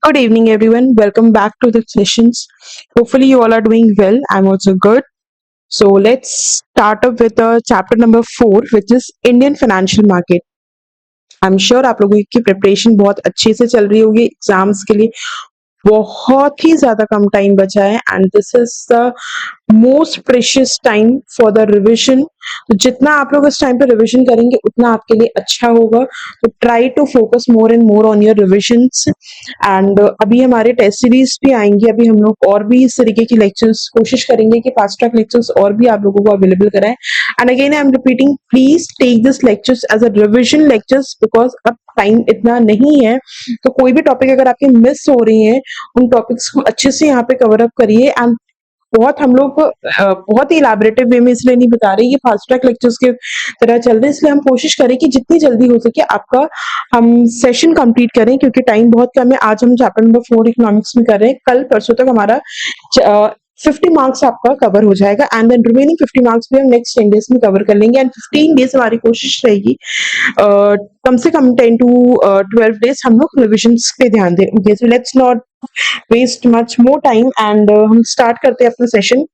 Good evening, everyone. Welcome back to the sessions. Hopefully, you all are doing well. I'm also good. So, let's start up with chapter number 4, which is Indian financial market. I'm sure आप लोगों की preparation बहुत अच्छे से चल रही होगी exams के लिए। बहुत ही ज़्यादा कम टाइम बचा है and this is the most precious time for the revision. तो जितना आप लोग इस टाइम पे रिविजन करेंगे उतना आपके लिए अच्छा होगा। तो try to focus more and more on your revisions. And अभी हमारे टेस्ट सीरीज भी आएंगे, अभी हम लोग और भी इस तरीके की लेक्चर्स कोशिश करेंगे कि फास्ट ट्रैक लेक्चर्स और भी आप लोगों को अवेलेबल कराएं। And again I am repeating, please take this lectures as a revision lectures because अब टाइम इतना नहीं है। तो कोई भी टॉपिक अगर आपके मिस हो रही है उन टॉपिक्स को अच्छे से यहाँ पे कवर अप करिए। एंड बहुत हम लोग बहुत ही इलाबरेटिव वे में इसलिए नहीं बता रहे, ये फास्ट ट्रैक लेक्चर्स के तरह चल रहे हैं, इसलिए हम कोशिश करें कि जितनी जल्दी हो सके आपका हम सेशन कंप्लीट करें क्योंकि टाइम बहुत कम है। आज हम चैप्टर नंबर 4 इकोनॉमिक्स में कर रहे हैं, कल परसों तक हमारा 50 मार्क्स आपका कवर हो जाएगा एंड देन रिमेनिंग 50 मार्क्स भी हम नेक्स्ट 10 डेज में कवर कर लेंगे। एंड 15 डेज हमारी कोशिश रहेगी कम से कम 10 to 12 डेज हम लोग रिविजन्स पे ध्यान दें। Okay, so let's not waste much more time and हम स्टार्ट करते हैं अपना सेशन।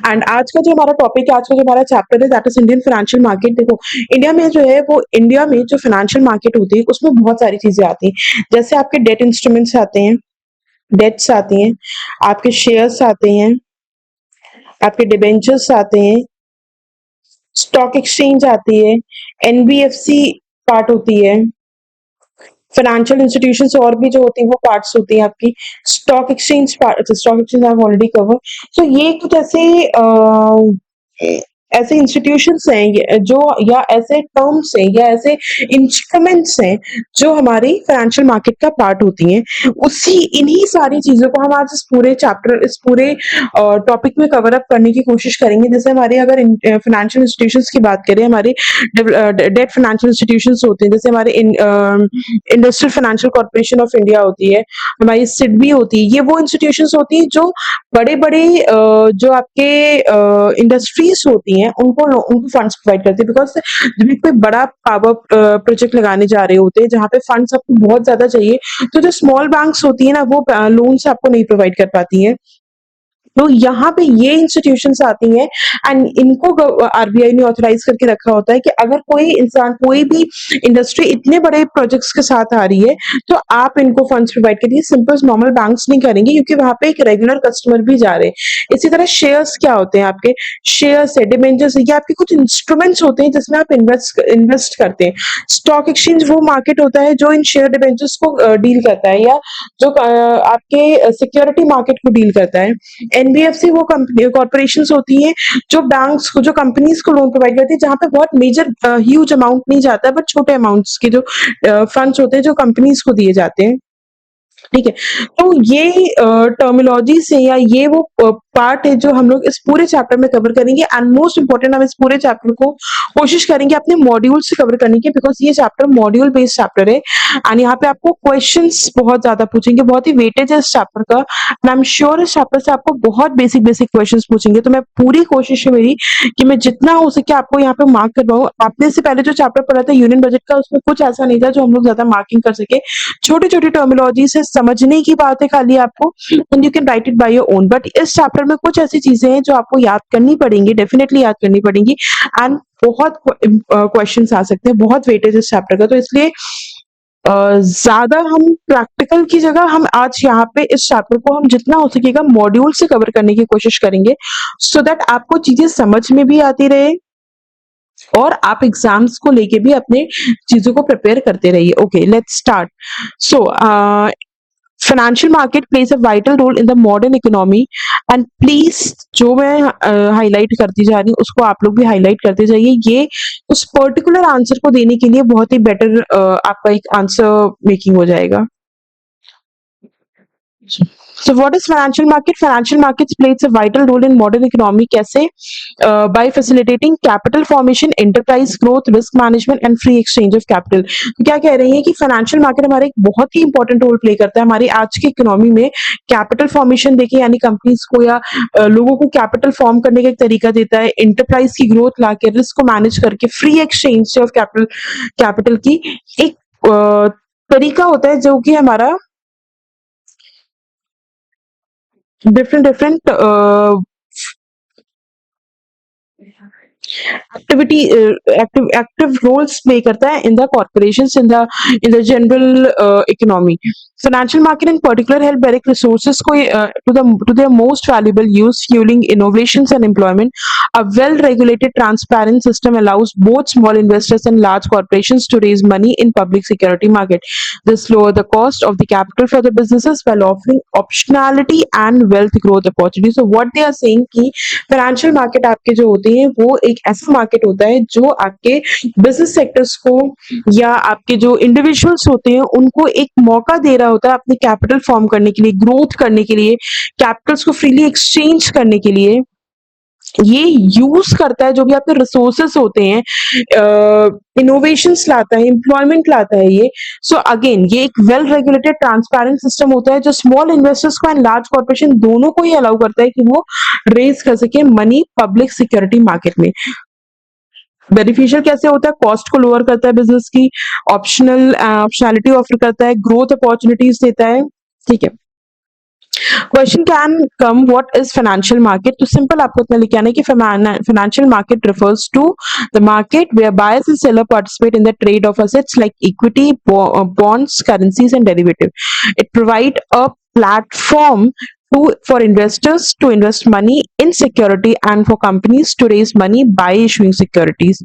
एंड आज का जो हमारा टॉपिक है, आज का जो हमारा चैप्टर है that is Indian financial market. देखो, इंडिया में जो है वो इंडिया में जो फाइनेंशियल मार्केट होती है उसमें बहुत सारी चीजें आती हैं। जैसे आपके डेट इंस्ट्रूमेंट्स आते हैं, डेट्स आती हैं, आपके शेयर्स आते हैं, आपके डिबेंचर्स आते हैं, स्टॉक एक्सचेंज आती है, एनबीएफसी पार्ट होती है, फाइनेंशियल इंस्टीट्यूशंस और भी जो होती है वो पार्ट्स होती हैं आपकी। Stock exchange part, stock exchange I already cover. So ये कुछ ऐसे इंस्टीट्यूशंस हैं जो या ऐसे टर्म्स हैं या ऐसे इंस्ट्रूमेंट्स हैं जो हमारी फाइनेंशियल मार्केट का पार्ट होती हैं। उसी इन्हीं सारी चीजों को हम आज इस पूरे चैप्टर, इस पूरे टॉपिक में कवर अप करने की कोशिश करेंगे। जैसे हमारे अगर फाइनेंशियल इंस्टीट्यूशंस की बात करें, हमारे डेट फाइनेंशियल इंस्टीट्यूशंस होते हैं, जैसे हमारे industrial financial corporation of India होती है, हमारी सिडबी होती है। ये वो इंस्टीट्यूशंस होती है जो बड़े बड़े जो आपके इंडस्ट्रीज होती हैं उनको फंड्स प्रोवाइड करती है। बिकॉज जब भी कोई बड़ा पावर प्रोजेक्ट लगाने जा रहे होते हैं जहाँ पे फंड्स आपको बहुत ज्यादा चाहिए, तो जो स्मॉल बैंक्स होती है ना वो लोन्स आपको नहीं प्रोवाइड कर पाती हैं। तो यहाँ पे ये इंस्टीट्यूशंस आती हैं एंड इनको आरबीआई ने ऑथराइज करके रखा होता है कि अगर कोई इंसान, कोई भी इंडस्ट्री इतने बड़े प्रोजेक्ट्स के साथ आ रही है तो आप इनको फंड्स प्रोवाइड करिए। सिंपल नॉर्मल बैंक्स नहीं करेंगे क्योंकि वहां पे एक रेगुलर कस्टमर भी जा रहे हैं। इसी तरह शेयर्स क्या होते हैं, आपके शेयर्स है, डिबेंचर्स है, ये आपके कुछ इंस्ट्रूमेंट्स होते हैं जिसमें आप इन्वेस्ट करते हैं। स्टॉक एक्सचेंज वो मार्केट होता है जो इन शेयर डिबेंचर्स को डील करता है या जो आपके सिक्योरिटी मार्केट को डील करता है। एनबीएफसी वो कंपनी कॉर्पोरेशंस होती हैं जो बैंक्स को, जो कंपनीज को लोन प्रोवाइड करती है, जहां पे बहुत मेजर ह्यूज अमाउंट नहीं जाता है बट छोटे अमाउंट्स के जो फंड्स होते हैं जो कंपनीज को दिए जाते हैं। ठीक है, तो ये टर्मिनोलॉजी से या ये वो पार्ट है जो हम लोग इस पूरे चैप्टर में कवर करेंगे। एंड मोस्ट इंपॉर्टेंट, हम इस पूरे चैप्टर को कोशिश करेंगे अपने मॉड्यूल से कवर करने की बिकॉज ये चैप्टर मॉड्यूल बेस्ड चैप्टर है एंड यहाँ पे आपको क्वेश्चंस बहुत ज्यादा पूछेंगे, बहुत ही वेटेज है इस चैप्टर का। एंड आई एम श्योर इस चैप्टर से आपको बहुत बेसिक बेसिक क्वेश्चंस पूछेंगे। तो मैं पूरी कोशिश है मेरी कि मैं जितना हो सके आपको यहाँ पे मार्क करवाऊँ। आपने से पहले जो चैप्टर पढ़ा था यूनियन बजट का, उसमें कुछ ऐसा नहीं था जो हम लोग ज्यादा मार्किंग कर सके। छोटी छोटी टर्मिनोलॉजी से समझने की बात है खाली आपको, and you can write it by your own. But इस चैप्टर में कुछ ऐसी चीजें हैं जो आपको याद करनी पड़ेंगी, डेफिनेटली याद करनी पड़ेंगी एंड बहुत क्वेश्चंस आ सकते हैं, बहुत वेटेज इस चैप्टर का। तो इसलिए ज्यादा हम प्रैक्टिकल की जगह हम आज यहाँ पे इस चैप्टर को हम जितना हो सकेगा मॉड्यूल से कवर करने की कोशिश करेंगे सो दैट आपको चीजें समझ में भी आती रहे और आप एग्जाम्स को लेके भी अपने चीजों को प्रिपेयर करते रहिए। Okay, let's start. So financial market plays a vital role in the modern economy and please जो मैं हाईलाइट करती जा रही हूँ उसको आप लोग भी हाईलाइट करते जाइए। ये उस पर्टिकुलर आंसर को देने के लिए बहुत ही बेटर आपका एक आंसर मेकिंग हो जाएगा। So what is financial market? Financial markets plays a vital role in modern economy. कैसे? By facilitating capital formation, enterprise growth, risk management and free exchange of capital. तो क्या कह रही है कि फाइनेंशियल मार्केट हमारा एक बहुत ही इंपॉर्टेंट रोल प्ले करता है हमारी आज की इकोनॉमी में। कैपिटल फॉर्मेशन देखिए, यानी कंपनीज को या लोगों को कैपिटल फॉर्म करने का एक तरीका देता है, एंटरप्राइज की ग्रोथ लाके, रिस्क को मैनेज करके, free exchange of capital capital की एक तरीका होता है जो कि हमारा different different activity active roles play करता है in the corporations in the general economy. Financial market in particular help direct resources को to their most valuable use, fuelling innovations and employment. A well-regulated, transparent system allows both small investors and large corporations to raise money in public security market. This lower the cost of the capital for the businesses while offering optionality and wealth growth opportunities. So what they are saying कि financial market आपके जो होते हैं वो एक ऐसा market होता है जो आपके बिजनेस सेक्टर्स को या आपके जो इंडिविजुअल्स होते हैं उनको एक मौका दे रहा होता है अपने कैपिटल फॉर्म करने के लिए, ग्रोथ करने के लिए, कैपिटल्स को फ्रीली एक्सचेंज करने के लिए। ये यूज करता है जो भी आपके रिसोर्सेस होते हैं, इनोवेशंस लाता है, एम्प्लॉयमेंट लाता है ये। सो अगेन ये एक वेल रेगुलेटेड ट्रांसपेरेंट सिस्टम होता है जो स्मॉल इन्वेस्टर्स को एंड लार्ज कॉर्पोरेशन दोनों को ही अलाउ करता है कि वो रेज कर सके मनी पब्लिक सिक्योरिटी मार्केट में। बेनिफिशियल कैसे होता है? कॉस्ट को लोअर करता है बिजनेस की, ऑप्शनैलिटी ऑफर करता है, ग्रोथ अपॉर्चुनिटीज देता है। ठीक है, question can come what is financial market? तो सिंपल आपको इतना लिख के आना है कि financial market refers to the market where buyers and seller participate in the trade of assets like equity, bonds, currencies and derivative. It provide a platform for investors to invest money in security and for companies to raise money by issuing securities.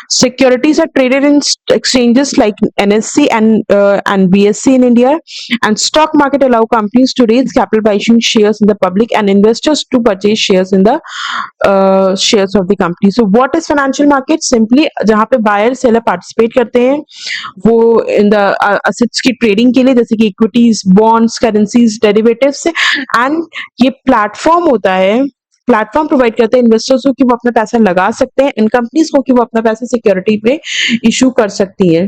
Securities are traded in exchanges like NSE and BSE in India, and stock market allow companies to raise capital by issuing shares in the public and investors to purchase shares in the shares of the company. So what is financial market? Simply जहाँ पे buyer seller participate करते हैं वो in the assets की trading के लिए, जैसे कि equities, bonds, currencies, derivatives, and ये प्लेटफॉर्म होता है, प्लेटफॉर्म प्रोवाइड करते हैं इन्वेस्टर्स को कि वो अपना पैसा लगा सकते हैं, इन कंपनीज को कि वो अपना पैसा सिक्योरिटी पे इशू कर सकती है।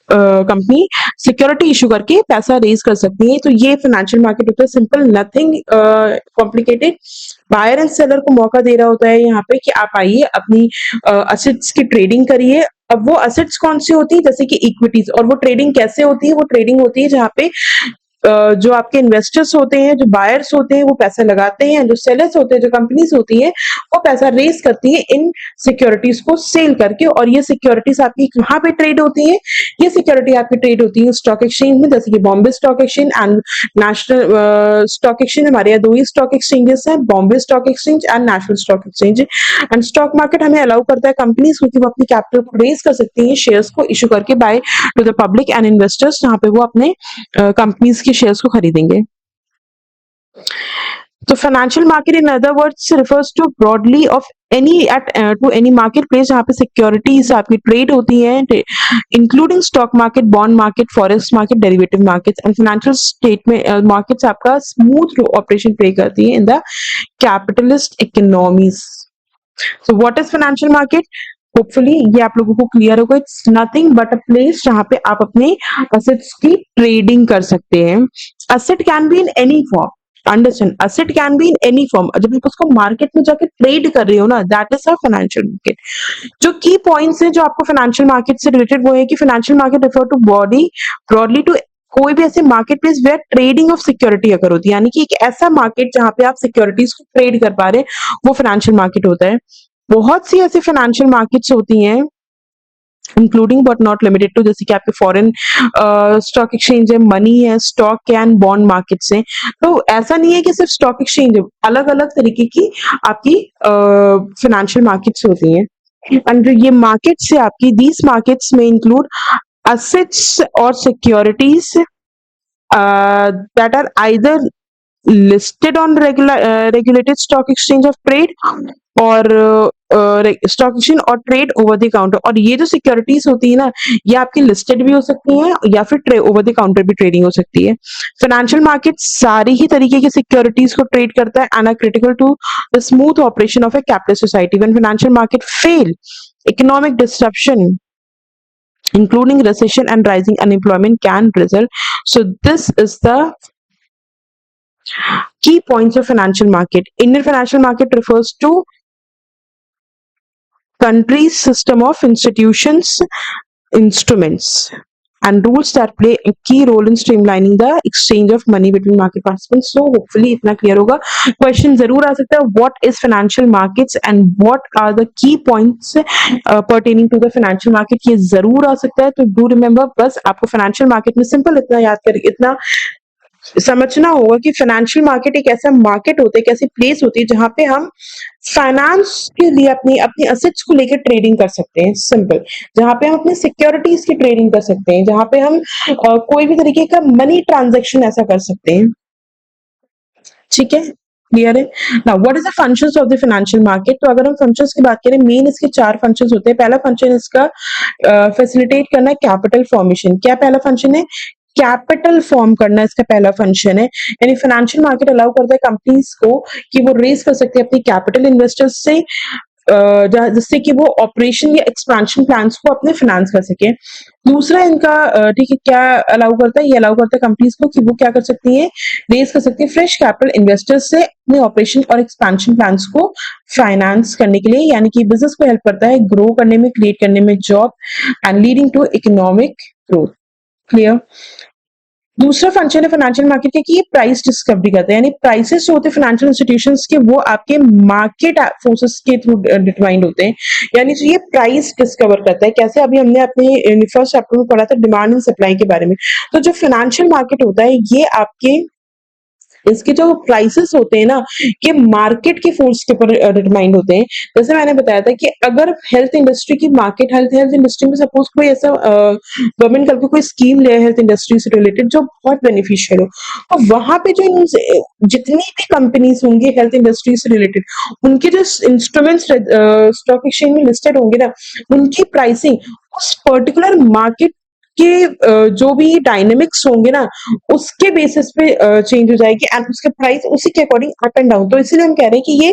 कंपनी सिक्योरिटी इशू करके पैसा रेज कर सकती है। तो ये फाइनेंशियल मार्केट होता है, simple, nothing complicated. Buyer and seller को मौका दे रहा होता है यहाँ पे कि आप आइए अपनी असेट्स की ट्रेडिंग करिए। अब वो असेट्स कौन सी होती है? जैसे कि इक्विटीज। और वो ट्रेडिंग कैसे होती है? वो ट्रेडिंग होती है जहाँ पे जो आपके इन्वेस्टर्स होते हैं, जो बायर्स होते हैं वो पैसा लगाते हैं, जो सेलर्स होते हैं, जो कंपनीज होती है वो पैसा रेज करती है इन सिक्योरिटीज को सेल करके। और ये सिक्योरिटीज आपकी कहाँ पे ट्रेड होती है? ये सिक्योरिटी आपकी ट्रेड होती है स्टॉक एक्सचेंज में, जैसे कि Bombay stock exchange and national stock exchange. हमारे यहाँ दो ही स्टॉक एक्सचेंजेस हैं, Bombay stock exchange and national stock exchange. And stock market हमें अलाउ करता है कंपनीज को कि वो अपनी कैपिटल को रेज कर सकती है शेयर्स को इशू करके by two the public and investors, जहाँ पे वो अपने कंपनीज के शेयर्स को खरीदेंगे। तो financial market in other words refers to broadly of to any market place जहाँ पे सिक्योरिटीज आपकी ट्रेड होती है, including stock market, bond market, forex market, derivative markets and financial statement markets आपका स्मूथ ऑपरेशन प्ले करती है in the capitalist economies. So what is financial market? Hopefully ये आप लोगों को क्लियर होगा। It's nothing but a place जहाँ पे आप अपने असेट्स की ट्रेडिंग कर सकते हैं। Asset can be in any form, understand, asset can be in any form. जब आप उसको मार्केट में जाके ट्रेड कर रहे हो ना, that is a financial market. जो की पॉइंट्स है जो आपको फाइनेंशियल मार्केट से रिलेटेड वो है कि financial market refer to broadly to कोई भी ऐसे market place where trading of security अगर होती है, यानी कि एक ऐसा मार्केट जहां पे आप सिक्योरिटीज को ट्रेड कर पा रहे हैं, वो फाइनेंशियल मार्केट होता है। बहुत सी ऐसी फाइनेंशियल मार्केट्स होती हैं including but not limited to, जैसे कि आपके फॉरेन स्टॉक एक्सचेंज है, मनी है, स्टॉक एंड बॉन्ड मार्केट्स हैं। तो ऐसा नहीं है कि सिर्फ स्टॉक एक्सचेंज है, अलग अलग तरीके की आपकी फाइनेंशियल मार्केट्स होती हैं। एंड जो ये मार्केट्स है आपकी, दीज मार्केट्स में include assets or securities that are either listed on regulated stock exchange of trade or stock exchange और ट्रेड ओवर द काउंटर। और ये जो सिक्योरिटीज होती है ना, ये आपकी लिस्टेड भी हो सकती हैं या फिर ओवर द काउंटर भी ट्रेडिंग हो सकती है। फाइनेंशियल मार्केट सारी ही तरीके की सिक्योरिटीज को ट्रेड करता है and are critical to the smooth operation of a capital society. When financial market fail, economic disruption including recession and rising unemployment can result. So this is the key points of financial market. Indian financial market refers to country's system of institutions, instruments, and rules that play a key role in streamlining the exchange of money between market participants. So hopefully इतना clear होगा। Question जरूर आ सकता है, what is financial markets and what are the key points pertaining to the financial market, ये जरूर आ सकता है। तो do remember, बस आपको financial market में simple इतना याद कर, इतना समझना होगा कि फाइनेंशियल मार्केट एक ऐसा मार्केट होता है, एक ऐसी प्लेस होती है जहां पे हम फाइनेंस के लिए अपनी अपनी असेट्स को लेकर ट्रेडिंग कर सकते हैं, सिंपल। जहां पे हम अपने सिक्योरिटीज की ट्रेडिंग कर सकते हैं, जहां पे हम कोई भी तरीके का मनी ट्रांजैक्शन ऐसा कर सकते हैं। ठीक है, क्लियर है। Now what is the functions of the financial market? तो अगर हम फंक्शंस की बात करें, मेन इसके 4 फंक्शंस होते हैं। पहला फंक्शन इसका फैसिलिटेट करना है कैपिटल फॉर्मेशन। क्या पहला फंक्शन है? कैपिटल फॉर्म करना इसका पहला फंक्शन है। यानी फाइनेंशियल मार्केट अलाउ करता है कंपनीज को कि वो रेज कर सकते हैं अपनी कैपिटल इन्वेस्टर्स से, जिससे कि वो ऑपरेशन या एक्सपेंशन प्लान्स को अपने फाइनेंस कर सके। दूसरा इनका ठीक है, क्या अलाउ करता है? ये अलाउ करता है कंपनीज को कि वो क्या कर सकती है, रेज कर सकती है फ्रेश कैपिटल इन्वेस्टर्स से अपने ऑपरेशन और एक्सपेंशन प्लान्स को फाइनेंस करने के लिए। यानी कि बिजनेस को हेल्प करता है ग्रो करने में, क्रिएट करने में job and leading to economic growth. Clear. दूसरा फंक्शन है फाइनेंशियल मार्केट का कि ये प्राइस डिस्कवरी करते हैं। यानी प्राइसेस जो होते हैं फाइनेंशियल इंस्टीट्यूशंस के, वो आपके मार्केट फोर्सेस के थ्रू डिटरमाइंड होते हैं। यानी जो ये प्राइस डिस्कवर करता है, कैसे? अभी हमने अपने फर्स्ट चैप्टर में पढ़ा था डिमांड एंड सप्लाई के बारे में। तो जो फाइनेंशियल मार्केट होता है, ये आपके इसके जो प्राइसेस होते हैं ना, ये मार्केट के फोर्स के ऊपर डिटरमाइंड होते हैं। जैसे मैंने बताया था कि अगर हेल्थ इंडस्ट्री की मार्केट, हेल्थ इंडस्ट्री में सपोज कोई ऐसा गवर्नमेंट करके कोई स्कीम ले हेल्थ इंडस्ट्री से रिलेटेड जो बहुत बेनिफिशियल हो, तो वहां पे जो जितनी भी कंपनीज होंगी हेल्थ इंडस्ट्री से रिलेटेड, उनके जो इंस्ट्रूमेंट्स स्टॉक एक्सचेंज में लिस्टेड होंगे ना, उनकी प्राइसिंग उस पर्टिकुलर मार्केट के जो भी डायनेमिक्स होंगे ना, उसके बेसिस पे चेंज हो जाएगी एंड उसके प्राइस उसी के अकॉर्डिंग अप एंड डाउन। तो इसीलिए हम कह रहे हैं कि ये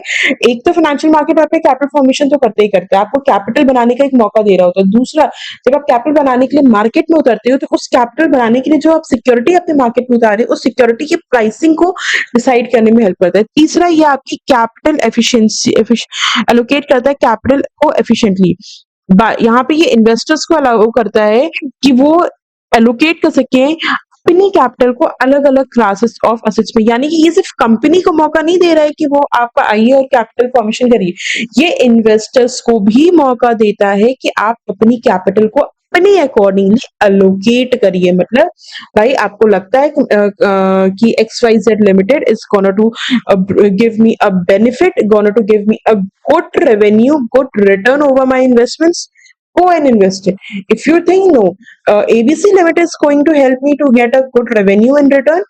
एक तो फाइनेंशियल मार्केट आपके कैपिटल फॉर्मेशन तो करते ही करते हैं, आपको कैपिटल बनाने का एक मौका दे रहा होता है। दूसरा, जब आप कैपिटल बनाने के लिए मार्केट में उतरते हो, तो उस कैपिटल बनाने के लिए जो आप सिक्योरिटी अपने मार्केट में उतारे, उस सिक्योरिटी की प्राइसिंग को डिसाइड करने में हेल्प करता है। तीसरा, ये आपकी कैपिटल एफिशिएंसी एलोकेट करता है कैपिटल को एफिशिएंटली। यहाँ पे ये इन्वेस्टर्स को अलाउ करता है कि वो एलोकेट कर सके अपनी कैपिटल को अलग अलग क्लासेस ऑफ असेट्स में। यानी कि ये सिर्फ कंपनी को मौका नहीं दे रहा है कि वो आपका आइए और कैपिटल फॉर्मेशन करिए, ये इन्वेस्टर्स को भी मौका देता है कि आप अपनी कैपिटल को अपने अकॉर्डिंगली अलोकेट करिए। मतलब भाई आपको लगता है कि XYZ limited is gonna to give me a benefit, gonna to give me a good revenue, good return over my investments, go and invest it. If you think no, ABC Limited is going to help me to get a good revenue and return,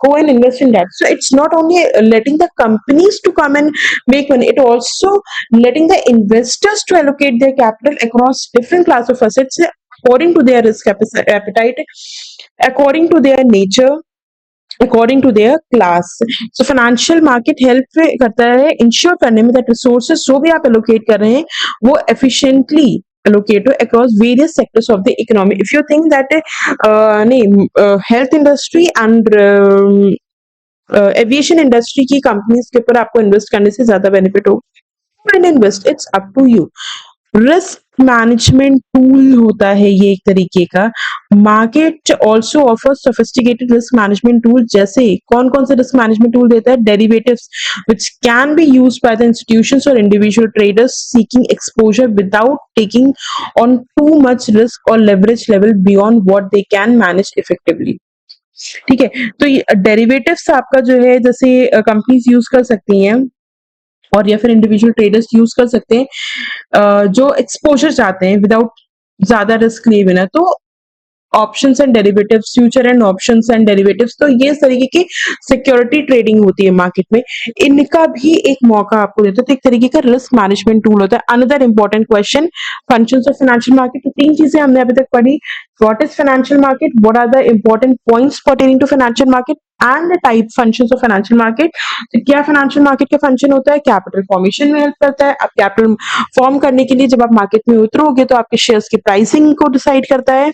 go and invest in that. So it's not only letting the companies to come and make money, it also letting the investors to allocate their capital across different class of assets according to their risk appetite, according to their nature, according to their class. So financial market help करता है ensure करने में that resources जो भी आप allocate कर रहे हैं वो efficiently allocate across various sectors of the economy. If you think that नहीं, health industry and aviation industry की कंपनीज के ऊपर आपको इन्वेस्ट करने से ज्यादा बेनिफिट होगा, invest, it's up to you. Risk management tool होता है ये एक तरीके का। Market also offer sophisticated risk management tool. जैसे कौन कौन से रिस्क मैनेजमेंट टूल देता है? Derivatives which can be used by the institutions or individual traders seeking exposure without taking on too much risk or leverage level beyond what they can manage effectively। ठीक है, तो ये derivatives आपका जो है, जैसे कंपनीज यूज कर सकती हैं और या फिर इंडिविजुअल ट्रेडर्स यूज कर सकते हैं जो एक्सपोजर चाहते हैं विदाउट ज्यादा रिस्क लिए बिना। तो options and derivatives, future and options and derivatives, तो ये इस तरीके की सिक्योरिटी ट्रेडिंग होती है मार्केट में। इनका भी एक मौका आपको देता है, तो एक तरीके का रिस्क मैनेजमेंट टूल होता है। Another important question, functions of financial market. तो तीन चीजें हमने अभी तक पढ़ी, what is financial market, what are the important points pertaining to financial market and the type functions of financial market. तो क्या फाइनेंशियल मार्केट का फंक्शन होता है, कैपिटल फॉर्मेशन में हेल्प करता है। अब कैपिटल फॉर्म करने के लिए जब आप मार्केट में उतरोगे तो आपके शेयर्स की प्राइसिंग को डिसाइड करता है,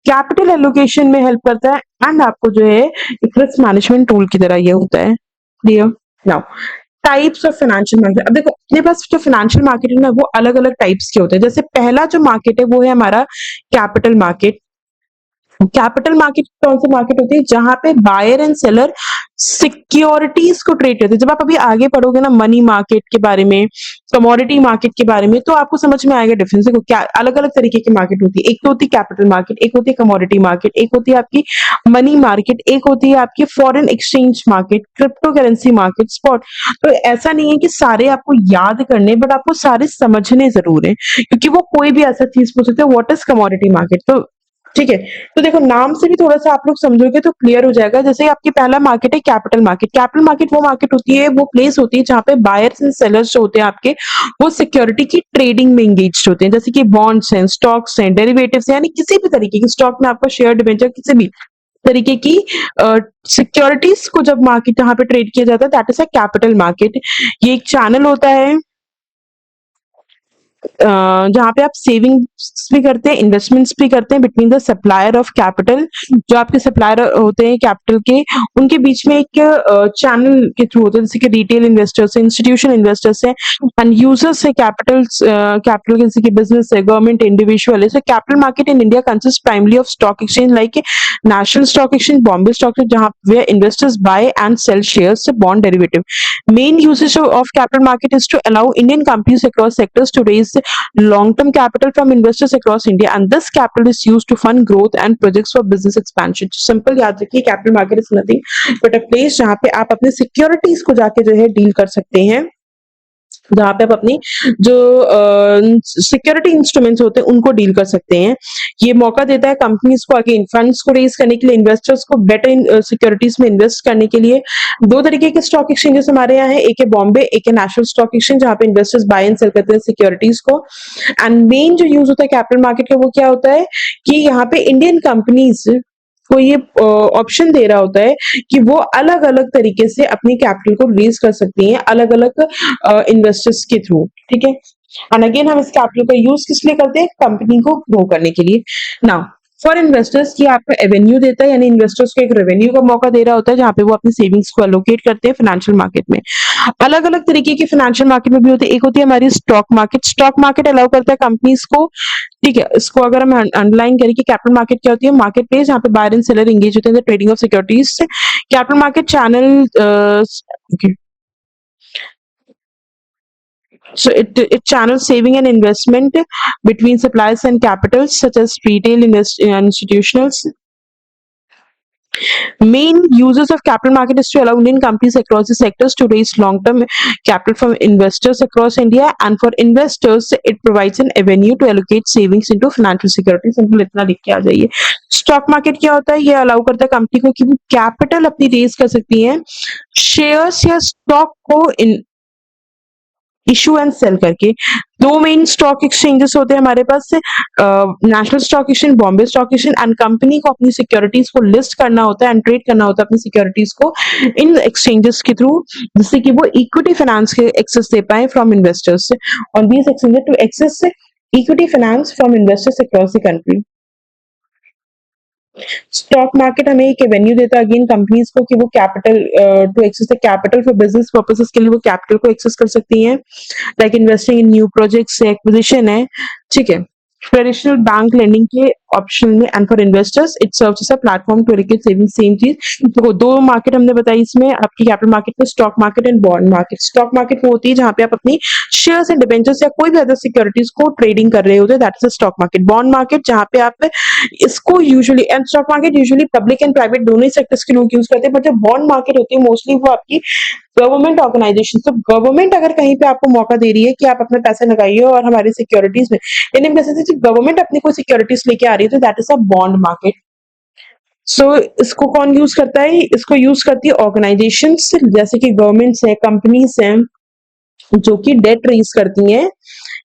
कैपिटल एलोकेशन में हेल्प करता है, एंड आपको जो है एक रिस्क मैनेजमेंट टूल की तरह ये होता है। Clear? Now types of financial market. अब देखो अपने पास जो फाइनेंशियल मार्केट है ना वो अलग अलग टाइप्स के होते हैं। जैसे पहला जो मार्केट है वो है हमारा कैपिटल मार्केट। कैपिटल मार्केट कौन सी मार्केट होती है, जहां पे बायर एंड सेलर सिक्योरिटीज को ट्रेड करते हैं। जब आप अभी आगे पढ़ोगे ना मनी मार्केट के बारे में, कमोडिटी मार्केट के बारे में, तो आपको समझ में आएगा डिफरेंस। देखो क्या अलग अलग तरीके की मार्केट होती है, एक तो होती है कैपिटल मार्केट, एक होती है कमोडिटी मार्केट, एक होती है आपकी मनी मार्केट, एक होती है आपकी foreign exchange market, crypto currency market, spot. तो ऐसा नहीं है कि सारे आपको याद करने, बट आपको सारे समझने जरूर है, क्योंकि वो कोई भी ऐसा चीज पूछ सकते हैं व्हाट इज कमोडिटी मार्केट। तो ठीक है, तो देखो नाम से भी थोड़ा सा आप लोग समझोगे तो क्लियर हो जाएगा। जैसे आपकी पहला मार्केट है कैपिटल मार्केट। कैपिटल मार्केट वो मार्केट होती है, वो प्लेस होती है जहां पे बायर्स एंड सेलर्स जो होते हैं आपके, वो सिक्योरिटी की ट्रेडिंग में एंगेज होते हैं। जैसे कि बॉन्ड्स हैं, स्टॉक्स हैं, डेरिवेटिव्स हैं, यानी किसी भी तरीके की स्टॉक में आपका शेयर, डिबेंचर, किसी भी तरीके की सिक्योरिटीज को जब मार्केट जहां पे ट्रेड किया जाता है, that is a capital market. ये एक चैनल होता है जहाँ पे आप सेविंग्स भी करते हैं, इन्वेस्टमेंट्स भी करते हैं between the supplier of capital. जो आपके सप्लायर होते हैं कैपिटल के, उनके बीच में एक चैनल के थ्रू होते हैं, जैसे कि रिटेल इन्वेस्टर्स है, इंस्टीट्यूशन इन्वेस्टर्स है, एंड यूजर्स है, कैपिटल जैसे कि बिजनेस है, गवर्नमेंट, इंडिविजुअल है। So capital market in India consist primarily of stock exchange like national stock exchange, Bombay stock exchange, जहाँ where investors buy and sell shares, bond derivative. Main usage of capital market is to allow Indian companies across sectors to raise long-term capital from investors across India, and this capital is used to fund growth and projects for business expansion. Simple याद रखिए, capital market is nothing but a place जहाँ पे आप अपने securities को जाके जो है डील कर सकते हैं, जहाँ पे आप अपनी जो सिक्योरिटी इंस्ट्रूमेंट्स होते हैं उनको डील कर सकते हैं। ये मौका देता है कंपनीज को आगे फंड्स को रेज करने के लिए, इन्वेस्टर्स को बेटर सिक्योरिटीज में इन्वेस्ट करने के लिए। दो तरीके के स्टॉक एक्सचेंजेस हमारे यहाँ है, एक है बॉम्बे, एक है नेशनल स्टॉक एक्सचेंज, जहाँ पे इन्वेस्टर्स बाय एंड सेल करते हैं सिक्योरिटीज को। एंड मेन जो यूज होता है कैपिटल मार्केट का वो क्या होता है कि यहाँ पे इंडियन कंपनीज को ये ऑप्शन दे रहा होता है कि वो अलग अलग तरीके से अपनी कैपिटल को रेज कर सकती हैं अलग अलग इन्वेस्टर्स के थ्रू। ठीक है, एंड अगेन हम इस कैपिटल का यूज किस लिए करते हैं, कंपनी को ग्रो करने के लिए। नाउ फॉर इन्वेस्टर्स ये आपको एवेन्यू देता है, यानी इन्वेस्टर्स को एक रेवेन्यू का मौका दे रहा होता है जहां पे वो अपनी सेविंग्स को अलोकेट करते हैं फाइनेंशियल मार्केट में। अलग अलग तरीके की फाइनेंशियल मार्केट में भी होती है, एक होती है हमारी stock market. Stock market allow करता है कंपनीज को, ठीक है, इसको अगर हम अंडरलाइन करें कि कैपिटल मार्केट क्या होती है, मार्केट प्लेस जहाँ पे बायर एंड सेलर एंगेज होते हैं trading of securities. Capital market channel, okay. So it channels saving and investment between suppliers and capitals such as retail institutionals. Main uses of capital market is to allow Indian companies across the sectors to raise long-term capital from investors across India, and for investors, it provides an avenue to allocate savings into financial securities. Simple इतना लिख के आ जाइए। Stock market क्या होता है, ये allow करता है कंपनी को कि वो कैपिटल अपनी रेज कर सकती है शेयर्स या स्टॉक को इशू एंड सेल करके। दो मेन स्टॉक एक्सचेंजेस होते हैं हमारे पास, national stock exchange, Bombay stock exchange, and company को अपनी सिक्योरिटीज को लिस्ट करना होता है एंड ट्रेड करना होता है अपनी सिक्योरिटीज को इन एक्सचेंजेस के थ्रू, जिससे कि वो इक्विटी फाइनेंस के एक्सेस दे पाए फ्रॉम इन्वेस्टर्स से, on these exchanges to access equity finance from investors across the country. Stock market हमें एक एवेन्यू देता है अगेन कंपनीज को कि वो capital to access the capital for business purposes के लिए वो कैपिटल को एक्सेस कर सकती हैं, like investing in new projects, acquisition है, ठीक है। ट्रेडिशनल बैंक लेंडिंग के ऑप्शन में, and for investors it serves as a platform to allocate saving. Same चीज, तो दो मार्केट हमने बताई इसमें आपकी कैपिटल मार्केट में, stock market and bond market. Stock market वो होती है जहां पे आप अपनी शेयर्स एंड डिबेंचर्स या कोई भी अदर सिक्योरिटीज को ट्रेडिंग कर रहे होते हैं, that is a stock market. Bond market जहां पे आप इसको usually, and stock market usually public and private दोनों ही सेक्टर्स के लोग यूज करते हैं, बट जो बॉन्ड मार्केट होती है मोस्टली वो आपकी गवर्नमेंट ऑर्गेनाइजेशन। तो गवर्नमेंट अगर कहीं पे आपको मौका दे रही है कि आप अपने पैसे लगाइए और हमारी सिक्योरिटीज में, यानी कैसे गवर्नमेंट अपनी कोई सिक्योरिटीज लेके आ रही रही होती है, that is a bond market. So इसको कौन यूज करता है? इसको यूज करती है ऑर्गेनाइजेशंस, जैसे कि गवर्नमेंट्स है, कंपनीज हैं, जो कि डेट रेज करती हैं।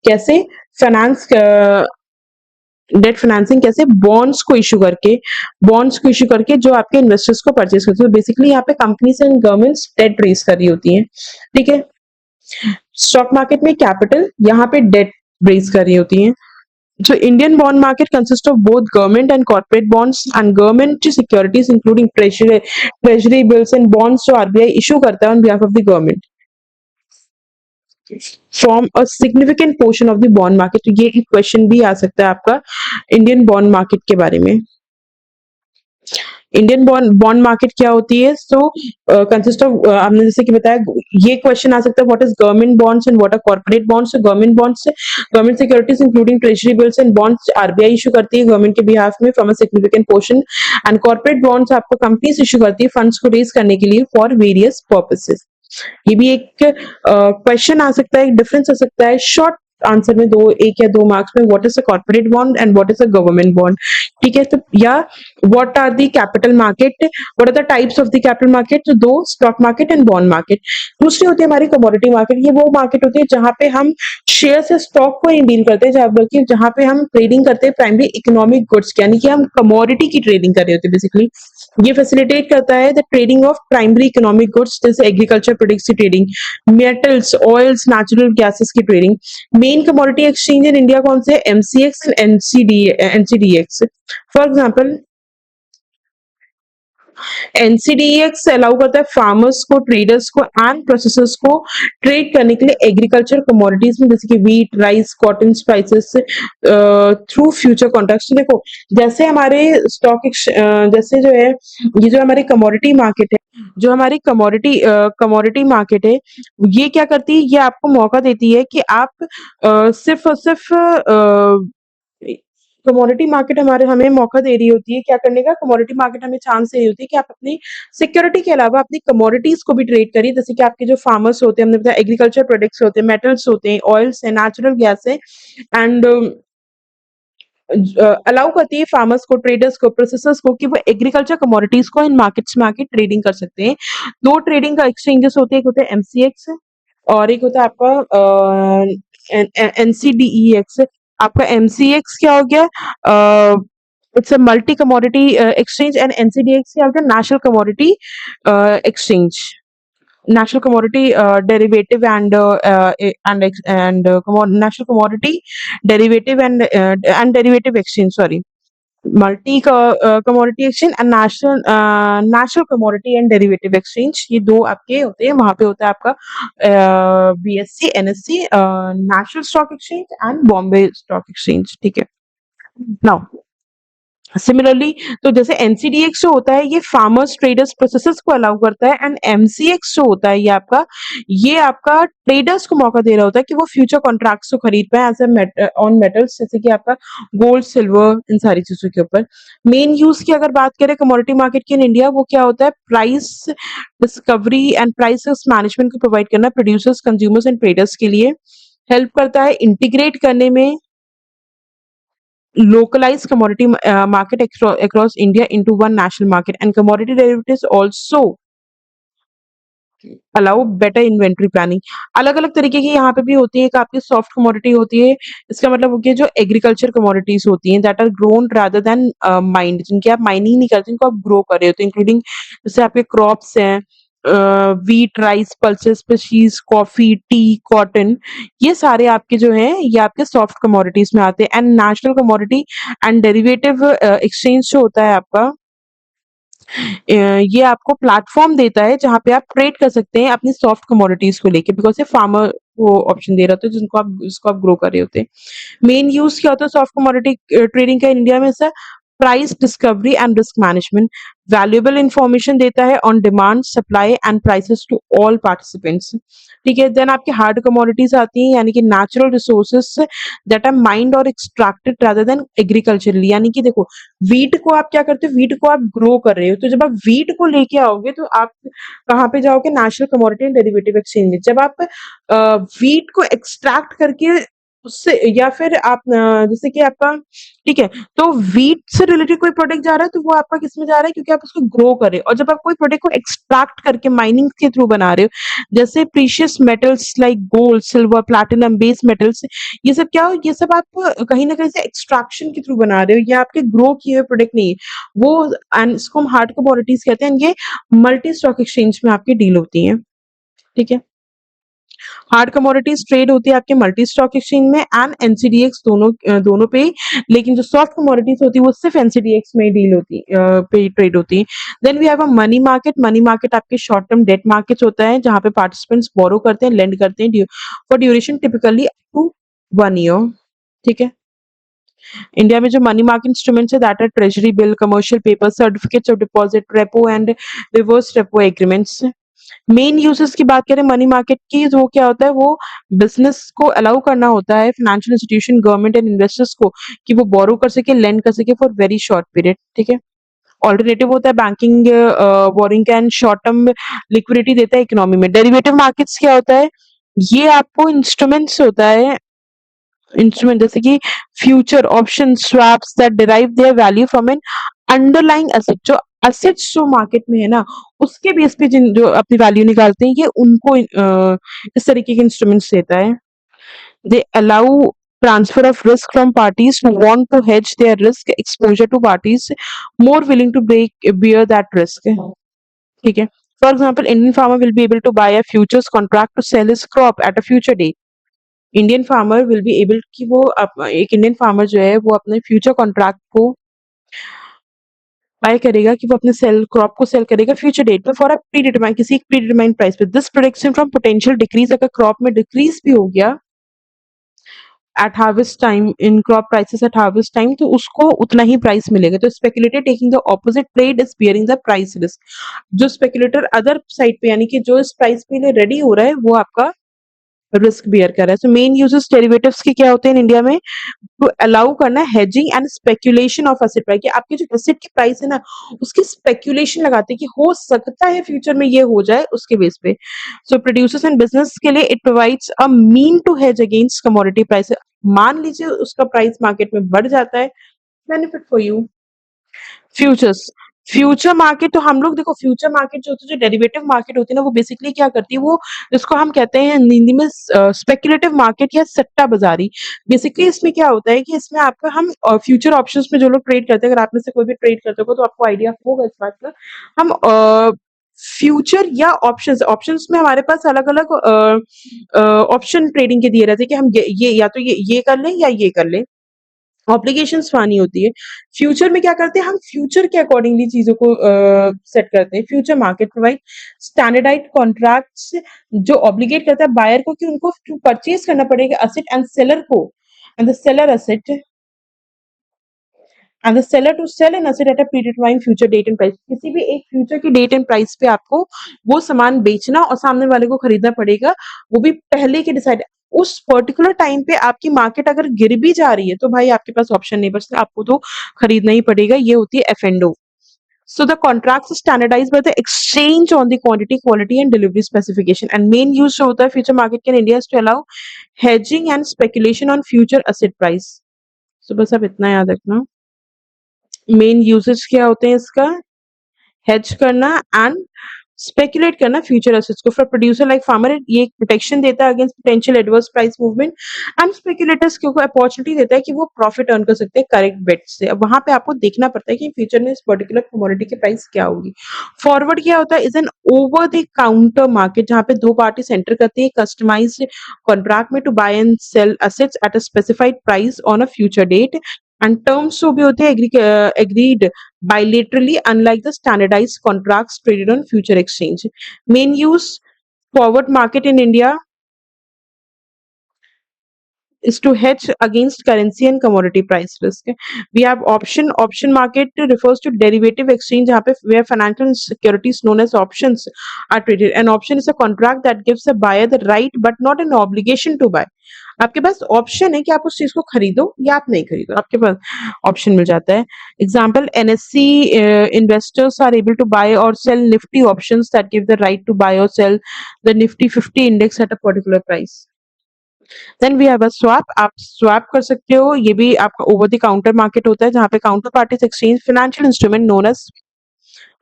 कैसे? फाइनेंस, डेट फाइनेंसिंग कैसे? बॉन्ड्स को इश्यू करके जो आपके इन्वेस्टर्स को परचेज करते हैं। बेसिकली यहाँ पे companies and governments debt raise कर रही होती हैं। ठीक है। स्टॉक मार्केट में कैपिटल, यहाँ पे डेट रेज कर रही होती हैं। So Indian bond market consists of both government and corporate bonds and government securities including treasury bills and bonds जो RBI issue करता है on behalf of the government form a significant portion of the bond market। तो ये एक question भी आ सकता है आपका इंडियन बॉन्ड मार्केट के बारे में। इंडियन बॉन्ड मार्केट क्या होती है? सो कंसिस्ट ऑफ, आपने जैसे कि बताया, ये क्वेश्चन आ सकता है what is government bonds and what are corporate bonds. Government bonds, government securities including treasury bills and bonds RBI issue करती है गवर्नमेंट के बिहाफ में from a significant portion, and corporate bonds आपको कंपनीज इशू करती है funds को raise करने के लिए फॉर वेरियस पर्पसेस। ये भी एक क्वेश्चन आ सकता है, डिफरेंस आ सकता है शॉर्ट आंसर में, दो, एक या दो मार्क्स में, what is a corporate bond and what is a government bond. ठीक है। तो या what are the capital market, what are the types of the capital market. तो दो, stock market and bond market. दूसरी होती है हमारी कमोडिटी मार्केट। ये वो मार्केट होती है जहां पे हम शेयर से स्टॉक को नहीं डील करते, बल्कि जहां पे हम ट्रेडिंग करते हैं प्राइमरी इकोनॉमिक गुड्स, यानी कि हम कमोडिटी की ट्रेडिंग कर रहे होते हैं बेसिकली। ये फैसिलिटेट करता है the trading of primary economic goods, जैसे एग्रीकल्चर प्रोडक्ट्स की trading, metals, oils, natural gases की trading. Main commodity exchange in India कौन से है? MCX and NCDEX. For example, NCDEX allow करता है फार्मर्स को, ट्रेडर्स को एंड प्रोसेसर्स को ट्रेड करने के लिए एग्रीकल्चर कमोडिटीज में, जैसे कि wheat, rice, cotton, spices through future contracts. तो देखो, जैसे हमारे जैसे जो है, ये जो हमारी कमोडिटी मार्केट है, जो हमारी कमोडिटी मार्केट है, ये क्या करती है? ये आपको मौका देती है कि आप सिर्फ और सिर्फ कमोडिटी मार्केट हमारे हमें मौका दे रही होती है क्या करने का? कमोडिटी मार्केट हमें चांस दे रही होती है कि आप अपनी सिक्योरिटी के अलावा अपनी कमोडिटीज को भी ट्रेड करिए, जैसे कि आपके जो फार्मर्स होते हैं, हमने बताया एग्रीकल्चर प्रोडक्ट्स होते हैं, मेटल्स होते हैं, ऑयल्स है, नेचुरल गैस है, एंड अलाउ करती है फार्मर्स को, ट्रेडर्स को, प्रोसेसर्स को कि वो एग्रीकल्चर कमोडिटीज को इन मार्केट्स में आके ट्रेडिंग कर सकते हैं। दो ट्रेडिंग का एक्सचेंजेस होते हैं, एक होता है एमसीएक्स और एक होता है आपका एनसीडीईएक्स। आपका एमसीएक्स क्या हो गया? It's a multi commodity exchange, and NCDEX क्या हो गया? National commodity exchange, national commodity derivative and national commodity derivative and derivative exchange, sorry, multi commodity exchange and national commodity and derivative exchange. ये दो आपके होते हैं। वहां पे होता है आपका BSc, NSC, national stock exchange and Bombay stock exchange. ठीक है। नाउ सिमिलरली, तो जैसे एनसीडीएक्स जो होता है ये फार्मर्स, ट्रेडर्स, प्रोसेसर्स को अलाउ करता है, एंड एमसीएक्स जो होता है ये आपका ट्रेडर्स को मौका दे रहा होता है कि वो फ्यूचर कॉन्ट्रैक्ट्स को खरीद पाए एज ऑन मेटल्स, जैसे कि आपका गोल्ड, सिल्वर, इन सारी चीजों के ऊपर। मेन यूज की अगर बात करें कमोडिटी मार्केट की इन इंडिया, वो क्या होता है? Price discovery and price management को प्रोवाइड करना प्रोड्यूसर्स, कंज्यूमर्स एंड ट्रेडर्स के लिए। हेल्प करता है इंटीग्रेट करने में localized commodity market across India into one national market, and commodity derivatives also allow better inventory planning. अलग अलग तरीके की यहाँ पे भी होती है। एक आपकी सॉफ्ट कमोडिटी होती है, इसका मतलब हो गया जो एग्रीकल्चर कमोडिटीज होती हैं that are grown rather than mined, जिनकी आप माइनिंग नहीं करते, जिनको आप ग्रो कर रहे होते हैं, इंक्लूडिंग जैसे आपके क्रॉप्स हैं, wheat, rice, pulses, species, coffee, T, cotton, ये सारे आपके जो हैं ये आपके सॉफ्ट कमोडिटीज में आते हैं। And national commodity and derivative exchange जो होता है आपका, ये आपको प्लेटफॉर्म देता है जहाँ पे आप ट्रेड कर सकते हैं अपनी सॉफ्ट कमोडिटीज को लेके, बिकॉज ये फार्मर को ऑप्शन दे रहा होता है जिसको आप ग्रो कर रहे होते हैं। मेन यूज क्या होता है सॉफ्ट कमोडिटी ट्रेडिंग का इंडिया में? Sir, price discovery and risk management, valuable information देता है on demand, supply and prices to all participants. ठीक है। देन आपके हार्ड कमोडिटीज आती हैं, यानी कि natural resources that are mined और एक्सट्रैक्टेड रादर देन एग्रीकल्चरली। यानी कि देखो, वीट को आप क्या करते हो? वीट को आप ग्रो कर रहे हो, तो जब आप वीट को लेके आओगे तो आप कहाँ पे जाओगे? National commodity and derivative exchange में। जब आप वीट को एक्सट्रैक्ट करके उससे या फिर आप जैसे कि आपका ठीक है, तो व्हीट से रिलेटेड कोई प्रोडक्ट जा रहा है तो वो आपका किसमें जा रहा है क्योंकि आप उसको ग्रो कर रहे हो और जब आप कोई प्रोडक्ट को एक्सट्रैक्ट करके माइनिंग के थ्रू बना रहे हो, जैसे precious metals like gold, silver, platinum, base metals, ये सब क्या हो ये सब आप कहीं न कहीं से एक्सट्रैक्शन के थ्रू बना रहे हो, ये आपके ग्रो किए हुए प्रोडक्ट नहीं है। वो एंड इसको हम हार्ड कमोडिटीज़ कहते हैं, ये मल्टी स्टॉक एक्सचेंज में आपकी डील होती हैं, ठीक है? हार्ड कमोडिटीज ट्रेड होती है आपके मल्टी स्टॉक एक्सचेंज में एंड एनसीडीएक्स दोनों पे ही, लेकिन जो सॉफ्ट कमोडिटीज होती है वो सिर्फ एनसीडीएक्स में डील होती पे ट्रेड होती है। Then we have a money market. Money market आपके शॉर्ट टर्म डेट मार्केट होता है जहाँ पे पार्टिसिपेंट्स बोरो करते हैं, लेंड करते हैं for duration typically up to 1 year, ठीक है। इंडिया में जो मनी मार्केट इंस्ट्रूमेंट्स है that are treasury bill, commercial paper, certificates of deposit, repo and reverse repo agreements. Main uses की बात करें मनी मार्केट की तो वो क्या होता है, वो बिजनेस को अलाउ करना होता है, financial institution, government and investors को, कि वो बोरो कर सके, लेंड कर सके फॉर वेरी शॉर्ट पीरियड, ठीक है। ऑल्टरनेटिव होता है banking, boring and short term liquidity देता है इकोनॉमी में। डेरिवेटिव मार्केट्स क्या होता है, ये आपको इंस्ट्रूमेंट्स होता है, इंस्ट्रूमेंट जैसे कि future option swaps that derive their value from N underlying asset. जो एसेट्स जो मार्केट में है ना, उसके बेस पे जिन जो अपनी वैल्यू निकालते हैं, ये उनको इस तरीके के इंस्ट्रूमेंट्स देता है। They allow transfer of risk from parties who want to hedge their risk exposure to parties more willing to bear that risk, ठीक है। For example Indian farmer will be able to buy a futures contract to sell his crop at a future date. Indian farmer will be able कि वो एक Indian farmer जो है वो अपने future contract को बाय करेगा, कि वो अपने सेल क्रॉप को सेल करेगा फ्यूचर डेट पे फॉर अ प्रीडिटरमाइन किसी एक प्रीडिटरमाइंड प्राइस पे। This protection from potential decrease, अगर क्रॉप में डिक्रीज भी हो गया at harvest time in crop prices at harvest time, तो उसको उतना ही प्राइस मिलेगा। तो speculator taking the opposite trade is bearing the price risk. जो स्पेकुलेटर अदर साइड पे यानी कि जो इस प्राइस पे लिए रेडी हो रहा है वो आपका रिस्क बियर कर रहा है। सो मेन यूजेस डेरिवेटिव्स के क्या होते हैं इंडिया में, तो अलाउ करना hedging and speculation of asset price, कि आपकी जो एसेट की प्राइस है ना उसकी स्पेकुलेशन लगाते हैं कि हो सकता है फ्यूचर में ये हो जाए उसके बेस पे। सो प्रोड्यूसर्स एंड बिजनेस के लिए it provides a mean to hedge against commodity price. मान लीजिए उसका प्राइस मार्केट में बढ़ जाता है, benefit for you. Futures, future market तो हम लोग देखो, फ्यूचर मार्केट जो होती है, जो डेरिवेटिव मार्केट होती है ना, वो बेसिकली क्या करती है, वो जिसको हम कहते हैं हिंदी में स्पेकुलेटिव मार्केट या सट्टा बाजारी। बेसिकली इसमें क्या होता है कि इसमें आपका हम फ्यूचर ऑप्शंस में जो लोग ट्रेड करते हैं, अगर आप में से कोई भी ट्रेड करते हो तो आपको आइडिया होगा इस बात का। हम फ्यूचर या ऑप्शंस, ऑप्शंस में हमारे पास अलग अलग ऑप्शन ट्रेडिंग के दिए रहते हैं कि हम ये या तो ये कर लें या ये कर लें, ऑब्लिगेशंस मानी होती है। फ्यूचर में क्या करते हैं, हम फ्यूचर के अकॉर्डिंगली चीज़ों को सेट करते हैं। Future market provide standardized contracts जो ऑब्लिगेट करता है बायर को कि उनको परचेज करना पड़ेगा एसेट एंड सेलर को, and the seller asset and the seller to sell an asset at a predetermined future date and price. किसी भी एक फ्यूचर की डेट एंड प्राइस पे आपको वो सामान बेचना और सामने वाले को खरीदना पड़ेगा, वो भी पहले के डिसाइड। उस पर्टिकुलर टाइम पे आपकी मार्केट अगर गिर भी जा रही है तो भाई आपके पास ऑप्शन नहीं बचता, आपको तो खरीदना ही पड़ेगा। ये होती है F and O. So the contracts are standardized by the exchange on the quantity, quality and delivery specification. And main use जो होता है future market के in India is to allow hedging and speculation on future asset price. So बस अब इतना याद रखना। Main usage क्या होते हैं इसका, हेज करना एंड स्पेकुलेट करना फ्यूचर एसेट्स को। फॉर प्रोड्यूसर लाइक फार्मर ये एक प्रोटेक्शन देता है against potential adverse price movement, and speculators को अपॉर्चुनिटी देता है कि वो प्रॉफिट अर्न कर सकते हैं करेक्ट बेट से। अब वहां पे आपको देखना पड़ता है कि फ्यूचर में इस पर्टिकुलर कमोडिटी की प्राइस क्या होगी। फॉरवर्ड क्या होता है, is an over the counter market जहां पे दो पार्टी एंटर करती है कस्टमाइज्ड कॉन्ट्रैक्ट में to buy and sell assets at a specified price on a future date, and terms जो भी होते हैं agreed bilaterally, unlike the standardized contracts traded on future exchange. Main use forward market in India is to hedge against currency and commodity price risk. We have option. Option market refers to derivative exchange जहाँ पे where financial securities known as options are traded. An option is a contract that gives a buyer the right but not an obligation to buy. आपके पास option है कि आप उस चीज को खरीदो या आप नहीं खरीदो, आपके पास ऑप्शन मिल जाता है। Example NSC investors are able to buy और sell Nifty options that give the right to buy और sell the Nifty 50 index at a particular price. Then we have a swap, आप स्वैप कर सकते हो, ये भी आपका ओवर द काउंटर मार्केट होता है जहाँ पे counter parties exchange financial instrument known as,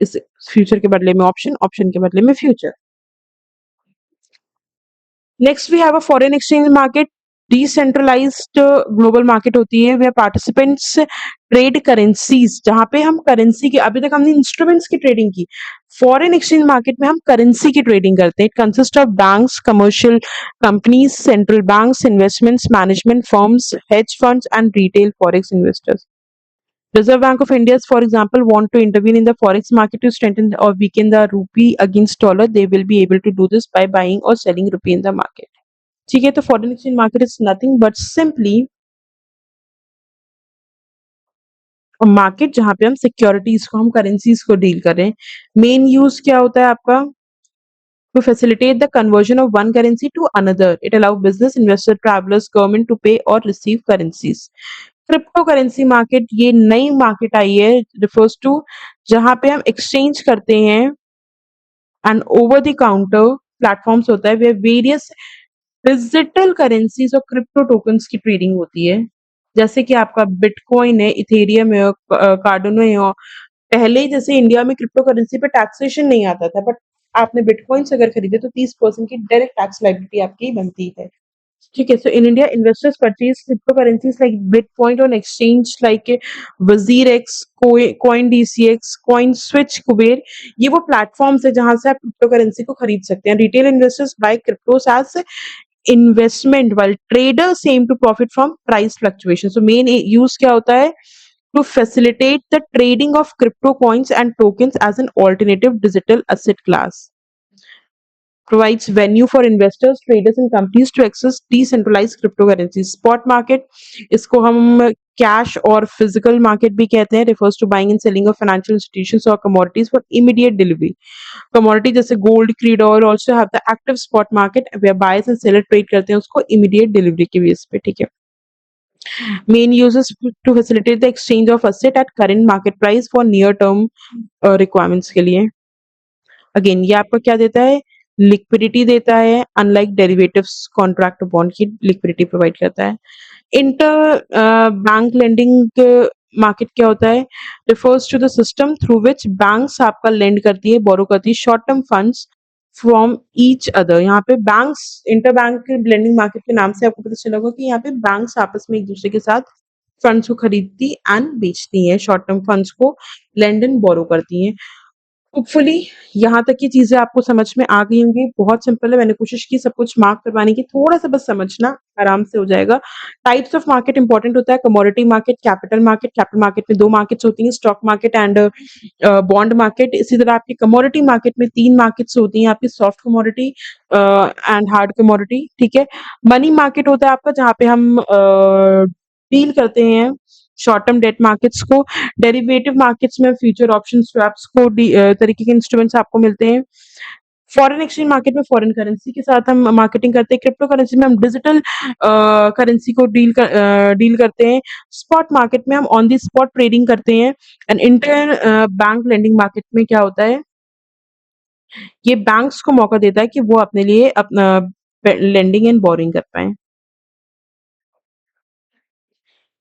इस फ्यूचर के बदले में ऑप्शन, ऑप्शन के बदले में future. Next we have a foreign exchange market, decentralized global market होती है, वे पार्टिसिपेंट्स ट्रेड करेंसीज, जहाँ पे हम करेंसी के, अभी तक हमने इंस्ट्रूमेंट्स की ट्रेडिंग की, फॉरेन एक्सचेंज मार्केट में हम करेंसी की ट्रेडिंग करते हैं। It consist of banks, commercial companies, central banks, investments management firms, hedge funds and retail forex investors. Reserve Bank of India, for example, want to intervene in the forex market to strengthen or weaken the rupee against dollar. They will be able to do this by buying or selling rupee in the market. ठीक है, तो foreign exchange market is nothing but simply market जहां पे हम securities को, हम currencies को deal करें। मेन यूज क्या होता है आपका? To facilitate the conversion of one currency to another, it allow business, investor, travellers, government to pay और receive currencies. Crypto currency market ये नई मार्केट आई है, रिफर्स टू जहां पे हम एक्सचेंज करते हैं and over the counter platforms होता है, वे वेरियस डिजिटल करेंसीज और क्रिप्टो टोकन्स की ट्रेडिंग होती है। जैसे कि आपका बिटकॉइन है, इथेरियम है, कार्डोनो है। और पहले जैसे इंडिया में क्रिप्टो करेंसी पे टैक्सेशन नहीं आता था, बट आपने बिटकॉइंस अगर खरीदे तो 30% की डायरेक्ट टैक्स लायबिलिटी आपकी बनती है। ठीक है, so in India, investors purchase cryptocurrencies like Bitcoin on exchange like WazirX, CoinDCX, CoinSwitch, Kuber। ये वो प्लेटफॉर्म्स है जहां से आप क्रिप्टो करेंसी को खरीद सकते हैं। Retail investors buy cryptos as investment while traders aim to profit from price fluctuation. So main use क्या होता है? To facilitate the trading of crypto coins and tokens as an alternative digital asset class. Provides venue for investors, traders and companies to access decentralized cryptocurrencies. Spot market, इसको हम cash और physical market भी कहते हैं, refers to buying and selling of financial institutions or commodities for immediate delivery. Commodity जैसे gold, crude oil also have the active spot market where buyers and sellers trade करते हैं उसको immediate delivery के base पे। ठीक है, main uses to facilitate the exchange of asset at current market price for near term requirements के लिए। Again ये आपको क्या देता है? लिक्विडिटी देता है, अनलाइक डेरिवेटिव्स कॉन्ट्रैक्ट बॉन्ड की लिक्विडिटी प्रोवाइड करता है। इंटर बैंक लेंडिंग मार्केट क्या होता है? Refers to the system through which banks आपका लेंड करती है, बोरो करती है short term funds from each other. यहाँ पे banks, inter bank lending market के नाम से आपको पता चला होगा कि यहाँ पे बैंक्स आपस में एक दूसरे के साथ फंड्स को खरीदती एंड बेचती हैं, शॉर्ट टर्म फंड्स को लेंड एंड बोरो करती हैं। होपफुली यहाँ तक की चीजें आपको समझ में आ गई होंगी। बहुत सिंपल है, मैंने कोशिश की सब कुछ मार्क करवाने की, थोड़ा सा बस समझना, आराम से हो जाएगा। टाइप्स ऑफ मार्केट इंपॉर्टेंट होता है, commodity market, capital market. Capital market में दो मार्केट्स होती हैं, stock market and bond market. इसी तरह आपकी कमोडिटी मार्केट में तीन मार्केट्स होती हैं, आपकी soft commodity and hard commodity. ठीक है, मनी मार्केट होता है आपका जहाँ पे हम डील करते हैं शॉर्ट टर्म डेट मार्केट्स को। डेरिवेटिव मार्केट्स में फ्यूचर ऑप्शन स्वैप्स को तरीके के इंस्ट्रूमेंट्स आपको मिलते हैं। फॉरेन एक्सचेंज मार्केट में फॉरेन करेंसी के साथ हम मार्केटिंग करते हैं। क्रिप्टो करेंसी में हम डिजिटल करेंसी को डील करते हैं। स्पॉट मार्केट में हम ऑन दी स्पॉट ट्रेडिंग करते हैं। And inter bank lending market में क्या होता है? ये बैंक्स को मौका देता है कि वो अपने लिए अपना लेंडिंग एंड बोरिंग कर पाए।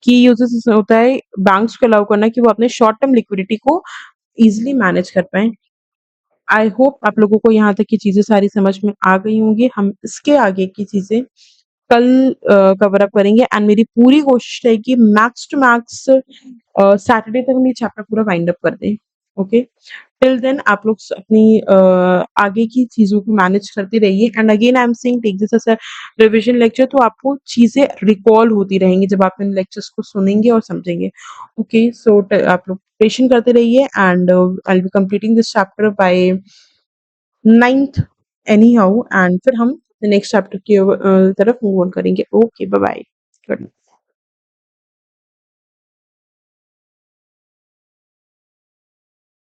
की यूजेस इसमें होता है बैंक्स को अलाउ करना कि वो अपने शॉर्ट टर्म लिक्विडिटी को इजीली मैनेज कर पाएँ। आई होप आप लोगों को यहाँ तक की चीज़ें सारी समझ में आ गई होंगी। हम इसके आगे की चीज़ें कल कवर अप करेंगे एंड मेरी पूरी कोशिश रहेगी मैक्स टू मैक्स सैटरडे तक हम ये चैप्टर पूरा वाइंड अप कर दें। ओके, टिल देन आप लोग अपनी आगे की चीज़ों को मैनेज करते रहिए। And again I am saying take this as a revision lecture, तो आपको चीज़ें रिकॉल होती रहेंगी जब आप इन लेक्चर्स को सुनेंगे और समझेंगे। ओके, सो आप लोग प्रिपरेशन करते रहिए and I will be completing this chapter by 9th anyhow, and फिर हम नेक्स्ट चैप्टर की तरफ मूव ऑन करेंगे। Okay, bye bye, good night.